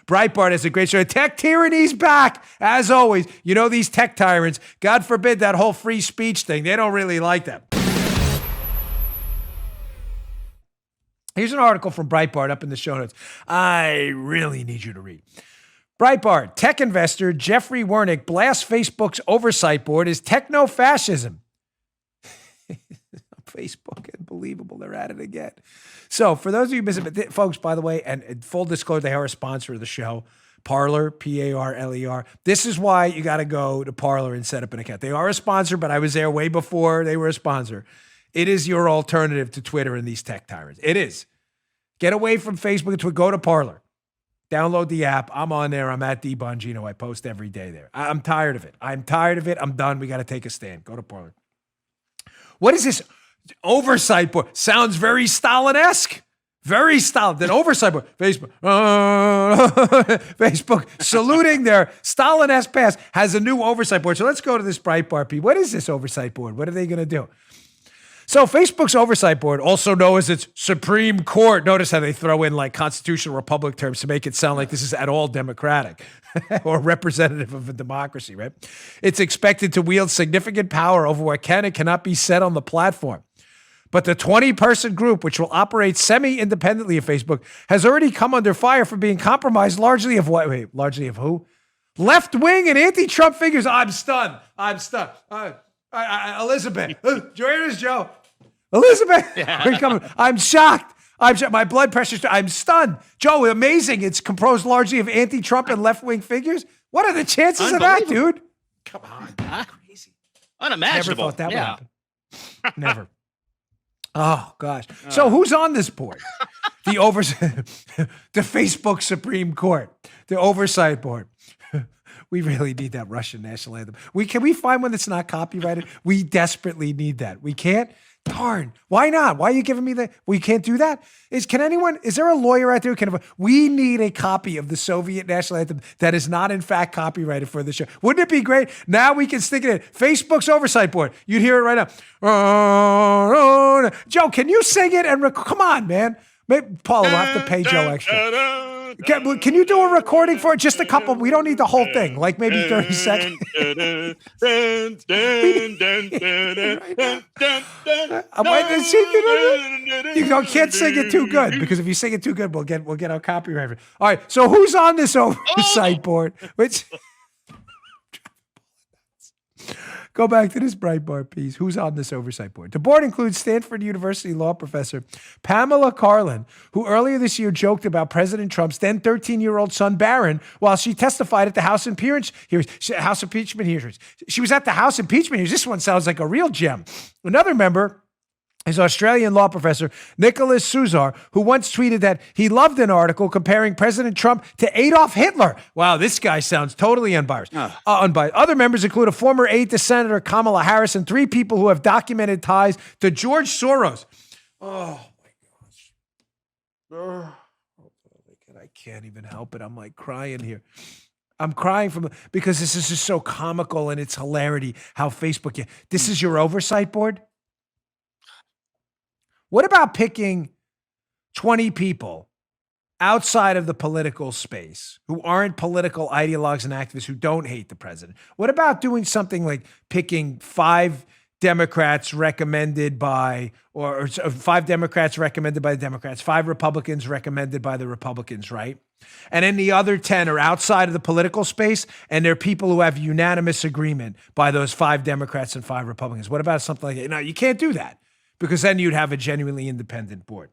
Breitbart has a great show. Tech Tyranny's back, as always. You know these tech tyrants. God forbid that whole free speech thing. They don't really like that. Here's an article from Breitbart up in the show notes. I really need you to read. Breitbart, tech investor Jeffrey Wernick blasts Facebook's oversight board as techno-fascism. Facebook, unbelievable. They're at it again. So for those of you missing, folks, by the way, and full disclosure, they are a sponsor of the show. Parler, Parler. This is why you got to go to Parler and set up an account. They are a sponsor, but I was there way before they were a sponsor. It is your alternative to Twitter and these tech tyrants. It is. Get away from Facebook and Twitter. Go to Parler. Download the app. I'm on there. I'm at Bongino. I post every day there. I'm tired of it. I'm done. We got to take a stand. Go to Parler. What is this oversight board? Sounds very Stalin-esque. Very Stalin. Then oversight board. Facebook. Facebook saluting their Stalin-esque past has a new oversight board. So let's go to this Breitbart piece. What is this oversight board? What are they going to do? So Facebook's oversight board, also known as its Supreme Court, notice how they throw in like constitutional republic terms to make it sound like this is at all democratic or representative of a democracy, right? It's expected to wield significant power over what can and cannot be said on the platform. But the 20-person group, which will operate semi-independently of Facebook, has already come under fire for being compromised largely of what? Wait, largely of who? Left-wing and anti-Trump figures. I'm stunned. Elizabeth. Joanna's Joe. Elizabeth. I'm shocked. My blood pressure's. I'm stunned. Joe, amazing. It's composed largely of anti-Trump and left-wing figures. What are the chances of that, dude? Come on. Crazy. Unimaginable. Never thought that would happen. Never. Oh, gosh. So who's on this board? The Facebook Supreme Court. The Oversight Board. We really need that Russian national anthem. Can we find one that's not copyrighted? We desperately need that. We can't? Darn. Why not? Why are you giving me that? We can't do that? Is there a lawyer out there who we need a copy of the Soviet national anthem that is not in fact copyrighted for the show. Wouldn't it be great? Now we can stick it in. Facebook's Oversight Board. You'd hear it right now. Joe, can you sing it? Come on, man. Maybe Paul will have to pay Joe extra. Can you do a recording for it? Just a couple. We don't need the whole thing. Like maybe 30 seconds. You can't sing it too good because if you sing it too good, we'll get our copyright. All right. So who's on this oversight board? Go back to this Breitbart piece. Who's on this oversight board? The board includes Stanford University law professor Pamela Karlan, who earlier this year joked about President Trump's then 13-year-old son Barron while she testified at the House impeachment hearings. She was at the House impeachment hearings. This one sounds like a real gem. Another member is Australian law professor Nicholas Suzar, who once tweeted that he loved an article comparing President Trump to Adolf Hitler. Wow, this guy sounds totally unbiased. Unbiased. Other members include a former aide to Senator Kamala Harris and 3 people who have documented ties to George Soros. Oh, my gosh. I can't even help it. I'm like crying here. I'm crying because this is just so comical and it's hilarity how Facebook. This is your oversight board? What about picking 20 people outside of the political space who aren't political ideologues and activists who don't hate the president? What about doing something like picking 5 Democrats recommended by, or 5 Democrats recommended by the Democrats, 5 Republicans recommended by the Republicans, right? And then the other 10 are outside of the political space, and they're people who have unanimous agreement by those 5 Democrats and 5 Republicans. What about something like that? No, you can't do that. Because then you'd have a genuinely independent board.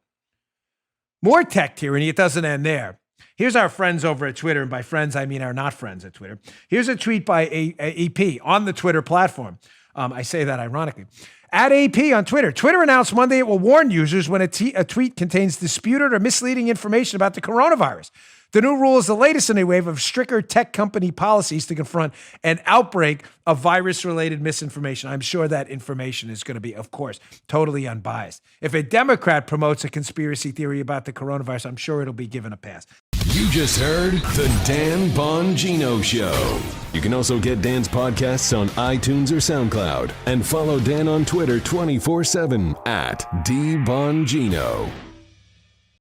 More tech tyranny. It doesn't end there. Here's our friends over at Twitter. And by friends, I mean our not friends at Twitter. Here's a tweet by AP on the Twitter platform. I say that ironically. At AP on Twitter. Twitter announced Monday it will warn users when a tweet contains disputed or misleading information about the coronavirus. The new rule is the latest in a wave of stricter tech company policies to confront an outbreak of virus-related misinformation. I'm sure that information is going to be, of course, totally unbiased. If a Democrat promotes a conspiracy theory about the coronavirus, I'm sure it'll be given a pass. You just heard The Dan Bongino Show. You can also get Dan's podcasts on iTunes or SoundCloud. And follow Dan on Twitter 24/7 at DBongino.